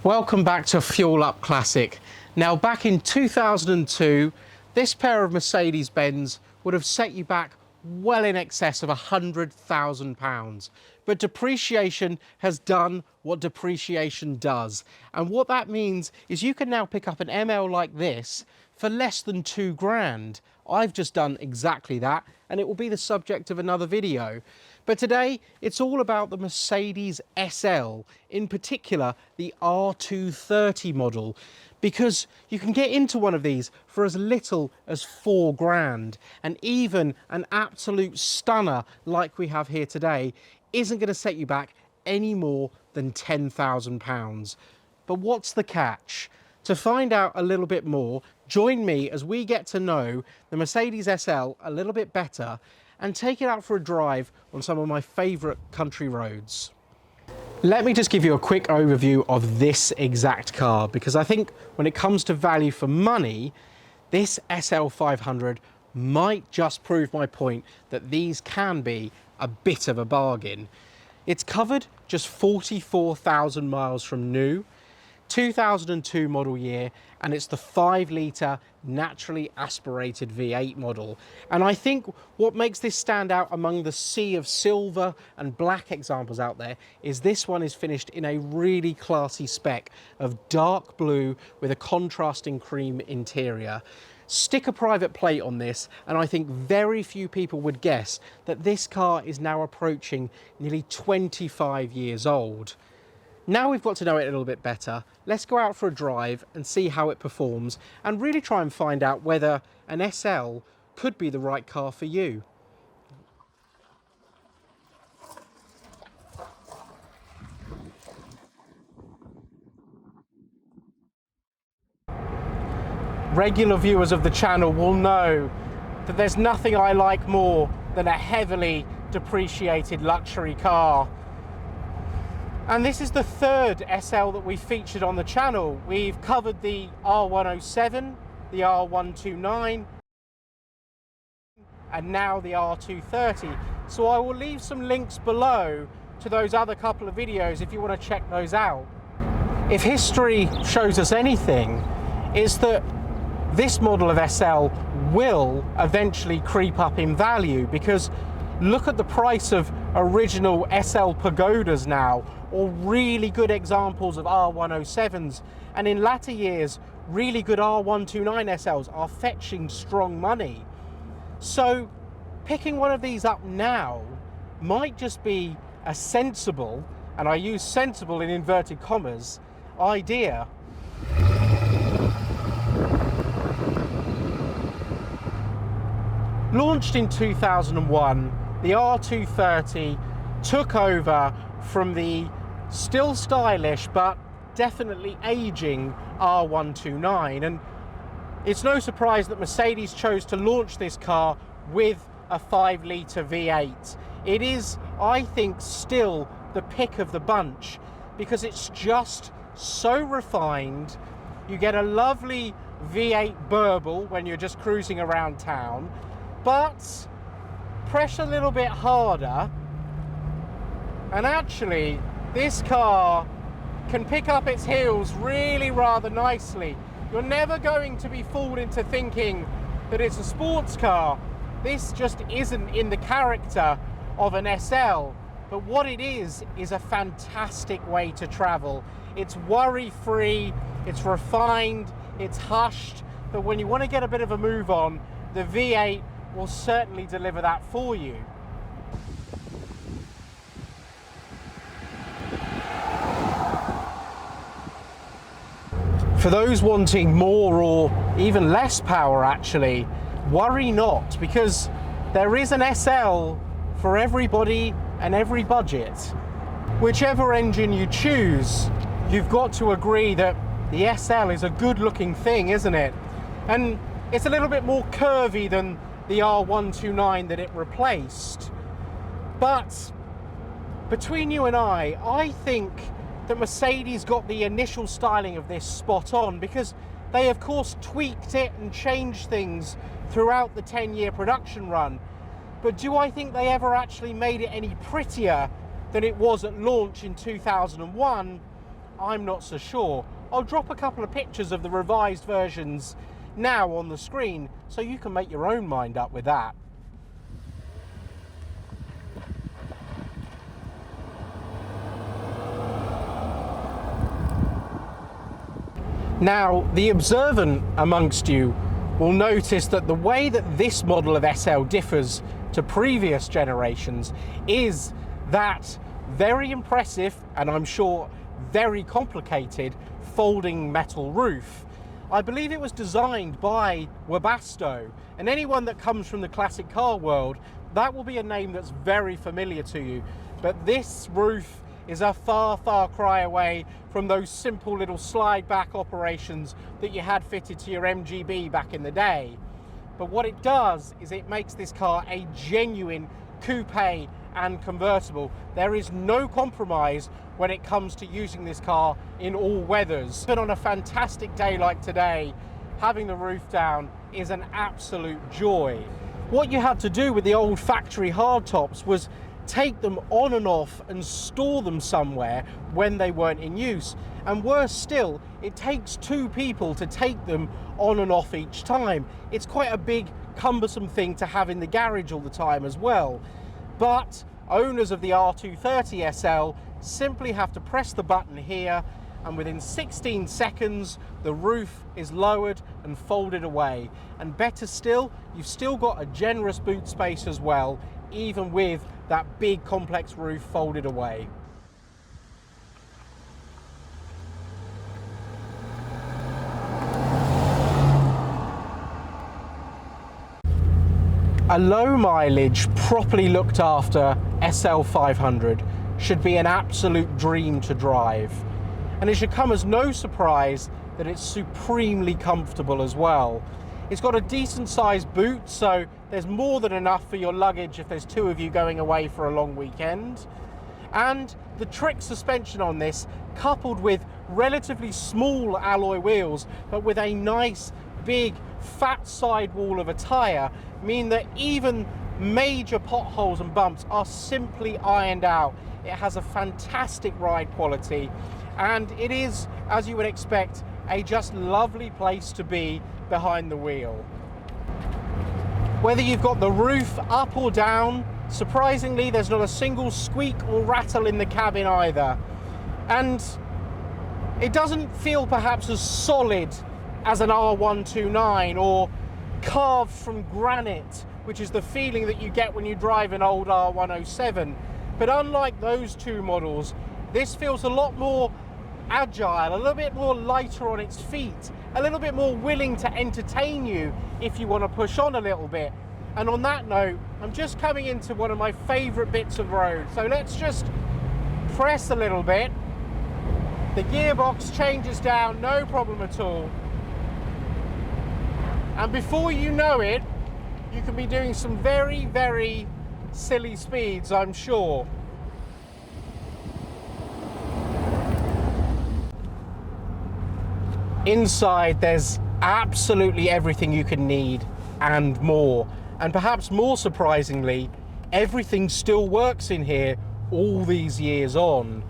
Welcome back to Fuel Up Classic. Now, back in 2002, this pair of Mercedes-Benz would have set you back well in excess of £100,000. But depreciation has done what depreciation does. And what that means is you can now pick up an ML like this for less than £2,000. I've just done exactly that, and it will be the subject of another video. But today, it's all about the Mercedes SL, in particular the R230 model, because you can get into one of these for as little as £4,000, and even an absolute stunner like we have here today isn't going to set you back any more than £10,000. But what's the catch? To find out a little bit more, join me as we get to know the Mercedes SL a little bit better and take it out for a drive on some of my favourite country roads. Let me just give you a quick overview of this exact car, because I think when it comes to value for money, this SL500 might just prove my point that these can be a bit of a bargain. It's covered just 44,000 miles from new, 2002 model year, and it's the 5-litre naturally aspirated V8 model. And I think what makes this stand out among the sea of silver and black examples out there is this one is finished in a really classy spec of dark blue with a contrasting cream interior. Stick a private plate on this, and I think very few people would guess that this car is now approaching nearly 25 years old. Now we've got to know it a little bit better, let's go out for a drive and see how it performs and really try and find out whether an SL could be the right car for you. Regular viewers of the channel will know that there's nothing I like more than a heavily depreciated luxury car. And this is the third SL that we've featured on the channel. We've covered the R107, the R129, and now the R230. So I will leave some links below to those other couple of videos if you want to check those out. If history shows us anything, it's that this model of SL will eventually creep up in value, because look at the price of original SL Pagodas now, or really good examples of R107s, and in latter years really good R129 SLs are fetching strong money. So picking one of these up now might just be a sensible, and I use sensible in inverted commas, idea. Launched in 2001, the R230 took over from the still stylish but definitely aging R129, and it's no surprise that Mercedes chose to launch this car with a 5-litre V8. It is, I think, still the pick of the bunch because it's just so refined. You get a lovely V8 burble when you're just cruising around town, but press a little bit harder and actually this car can pick up its heels really rather nicely. You're never going to be fooled into thinking that it's a sports car. This just isn't in the character of an SL, but what it is a fantastic way to travel. It's worry-free, it's refined, it's hushed, but when you want to get a bit of a move on, the V8 will certainly deliver that for you. For those wanting more or even less power, actually, worry not, because there is an SL for everybody and every budget. Whichever engine you choose, you've got to agree that the SL is a good looking thing, isn't it? And it's a little bit more curvy than the R129 that it replaced. But between you and I think that Mercedes got the initial styling of this spot on, because they of course tweaked it and changed things throughout the 10-year production run. But do I think they ever actually made it any prettier than it was at launch in 2001? I'm not so sure. I'll drop a couple of pictures of the revised versions now on the screen so you can make your own mind up with that. Now, the observant amongst you will notice that the way that this model of SL differs to previous generations is that very impressive, and I'm sure very complicated, folding metal roof. I believe it was designed by Webasto, and anyone that comes from the classic car world, that will be a name that's very familiar to you. But this roof is a far, far cry away from those simple little slide back operations that you had fitted to your MGB back in the day. But what it does is it makes this car a genuine coupe and convertible. There is no compromise when it comes to using this car in all weathers. But on a fantastic day like today, having the roof down is an absolute joy. What you had to do with the old factory hardtops was take them on and off and store them somewhere when they weren't in use. And worse still, it takes two people to take them on and off each time. It's quite a big, cumbersome thing to have in the garage all the time as well. But owners of the R230 SL simply have to press the button here, and within 16 seconds the roof is lowered and folded away. And better still, you've still got a generous boot space as well, even with that big complex roof folded away. A low mileage, properly looked after SL500 should be an absolute dream to drive. And it should come as no surprise that it's supremely comfortable as well. It's got a decent sized boot, so there's more than enough for your luggage if there's two of you going away for a long weekend. And the trick suspension on this, coupled with relatively small alloy wheels, but with a nice big fat sidewall of a tyre, mean that even major potholes and bumps are simply ironed out. It has a fantastic ride quality, and it is, as you would expect, a just lovely place to be behind the wheel. Whether you've got the roof up or down, surprisingly there's not a single squeak or rattle in the cabin either. And it doesn't feel perhaps as solid as an R129 or carved from granite, which is the feeling that you get when you drive an old R107. But unlike those two models, this feels a lot more agile, a little bit more lighter on its feet, a little bit more willing to entertain you if you want to push on a little bit. And on that note, I'm just coming into one of my favorite bits of road. So let's just press a little bit. The gearbox changes down, no problem at all. And before you know it, you can be doing some very, very silly speeds, I'm sure. Inside, there's absolutely everything you can need and more. And perhaps more surprisingly, everything still works in here all these years on.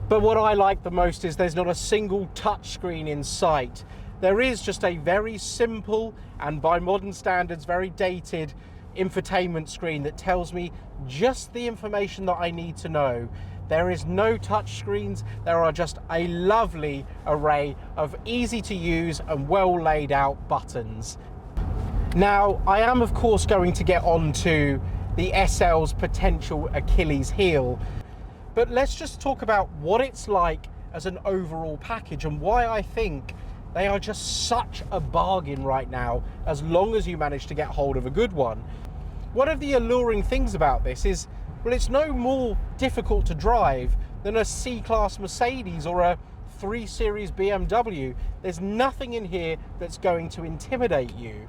But what I like the most is there's not a single touchscreen in sight. There is just a very simple and, by modern standards, very dated infotainment screen that tells me just the information that I need to know. There is no touch screens. There are just a lovely array of easy to use and well laid out buttons. Now, I am of course going to get on to the SL's potential Achilles heel, but let's just talk about what it's like as an overall package and why I think they are just such a bargain right now, as long as you manage to get hold of a good one. One of the alluring things about this is, well, it's no more difficult to drive than a C-Class Mercedes or a 3 Series BMW. There's nothing in here that's going to intimidate you.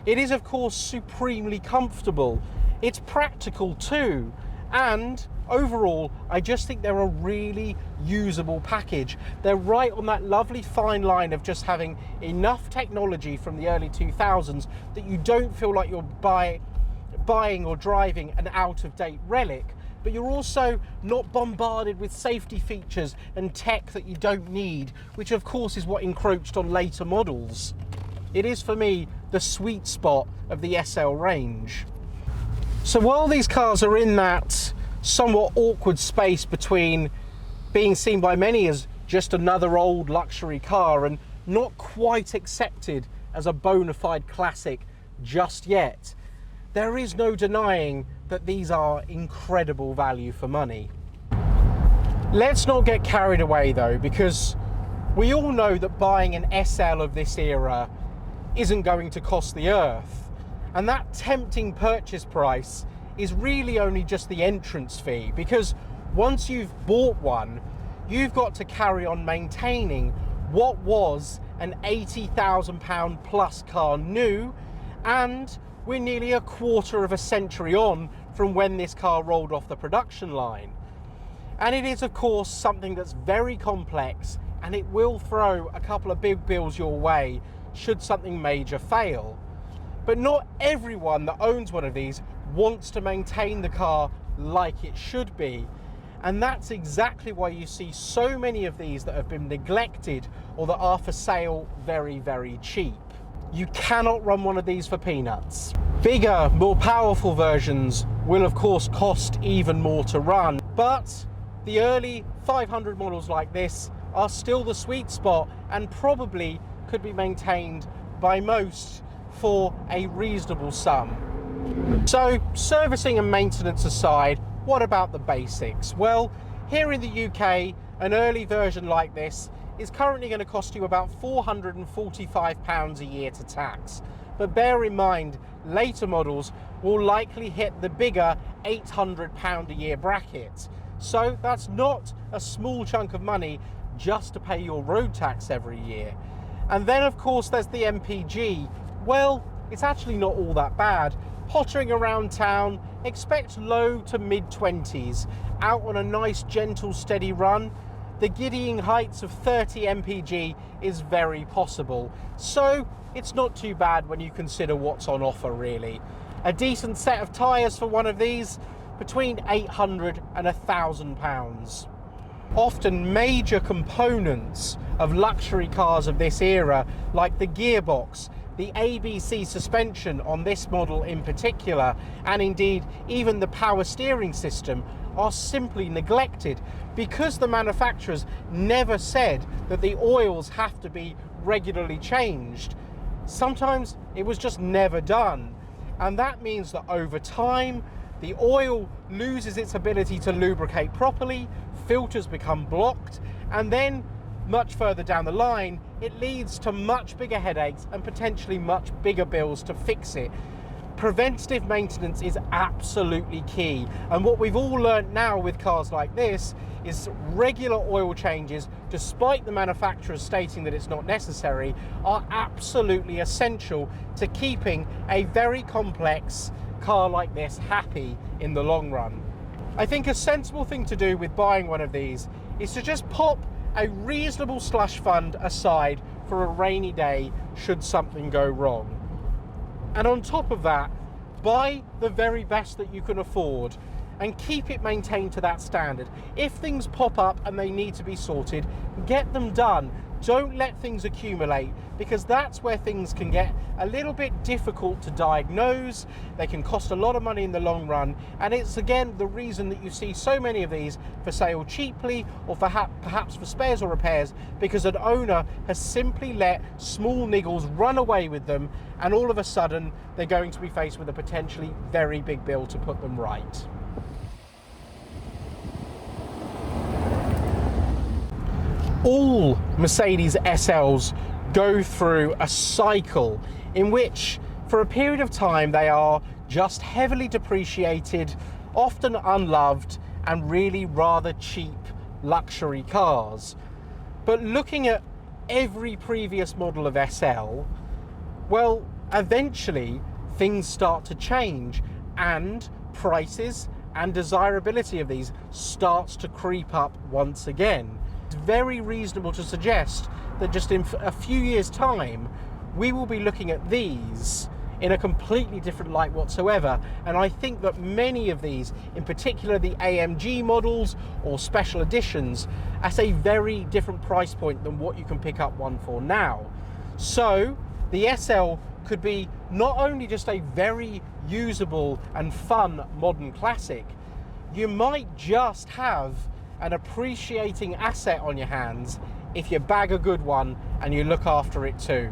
It is, of course, supremely comfortable. It's practical too. And overall, I just think they're a really usable package. They're right on that lovely fine line of just having enough technology from the early 2000s that you don't feel like you're buying or driving an out-of-date relic, but you're also not bombarded with safety features and tech that you don't need, which of course is what encroached on later models. It is, for me, the sweet spot of the SL range. So while these cars are in that somewhat awkward space between being seen by many as just another old luxury car and not quite accepted as a bona fide classic just yet, there is no denying that these are incredible value for money. Let's not get carried away though, because we all know that buying an SL of this era isn't going to cost the earth, and that tempting purchase price is really only just the entrance fee, because once you've bought one, you've got to carry on maintaining what was an £80,000 plus car new, and we're nearly a quarter of a century on from when this car rolled off the production line. And it is of course something that's very complex, and it will throw a couple of big bills your way should something major fail. But not everyone that owns one of these wants to maintain the car like it should be. And that's exactly why you see so many of these that have been neglected or that are for sale very, very cheap. You cannot run one of these for peanuts. Bigger, more powerful versions will of course cost even more to run, but the early 500 models like this are still the sweet spot and probably could be maintained by most for a reasonable sum. So servicing and maintenance aside, what about the basics? Well, here in the UK, an early version like this is currently going to cost you about £445 a year to tax. But bear in mind, later models will likely hit the bigger £800 a year bracket. So that's not a small chunk of money just to pay your road tax every year. And then of course there's the MPG. Well, it's actually not all that bad. Pottering around town, expect low to mid 20s. Out on a nice gentle steady run, the giddying heights of 30 mpg is very possible. So it's not too bad when you consider what's on offer really. A decent set of tyres for one of these, between £800 and £1,000. Often major components of luxury cars of this era, like the gearbox, the ABC suspension on this model in particular, and indeed even the power steering system, are simply neglected because the manufacturers never said that the oils have to be regularly changed. Sometimes it was just never done, and that means that over time the oil loses its ability to lubricate properly, filters become blocked, and then much further down the line it leads to much bigger headaches and potentially much bigger bills to fix it. Preventative maintenance is absolutely key, and what we've all learned now with cars like this is regular oil changes, despite the manufacturers stating that it's not necessary, are absolutely essential to keeping a very complex car like this happy in the long run. I think a sensible thing to do with buying one of these is to just pop a reasonable slush fund aside for a rainy day should something go wrong. And on top of that, buy the very best that you can afford and keep it maintained to that standard. If things pop up and they need to be sorted, get them done. Don't let things accumulate, because that's where things can get a little bit difficult to diagnose. They can cost a lot of money in the long run, and it's again the reason that you see so many of these for sale cheaply, or perhaps for spares or repairs, because an owner has simply let small niggles run away with them, and all of a sudden they're going to be faced with a potentially very big bill to put them right. All Mercedes SLs go through a cycle in which for a period of time they are just heavily depreciated, often unloved, and really rather cheap luxury cars. But looking at every previous model of SL, well, eventually things start to change and prices and desirability of these starts to creep up once again. It's very reasonable to suggest that just in a few years' time we will be looking at these in a completely different light whatsoever. And I think that many of these, in particular the AMG models or special editions, at a very different price point than what you can pick up one for now. So the SL could be not only just a very usable and fun modern classic, you might just have an appreciating asset on your hands if you bag a good one and you look after it too.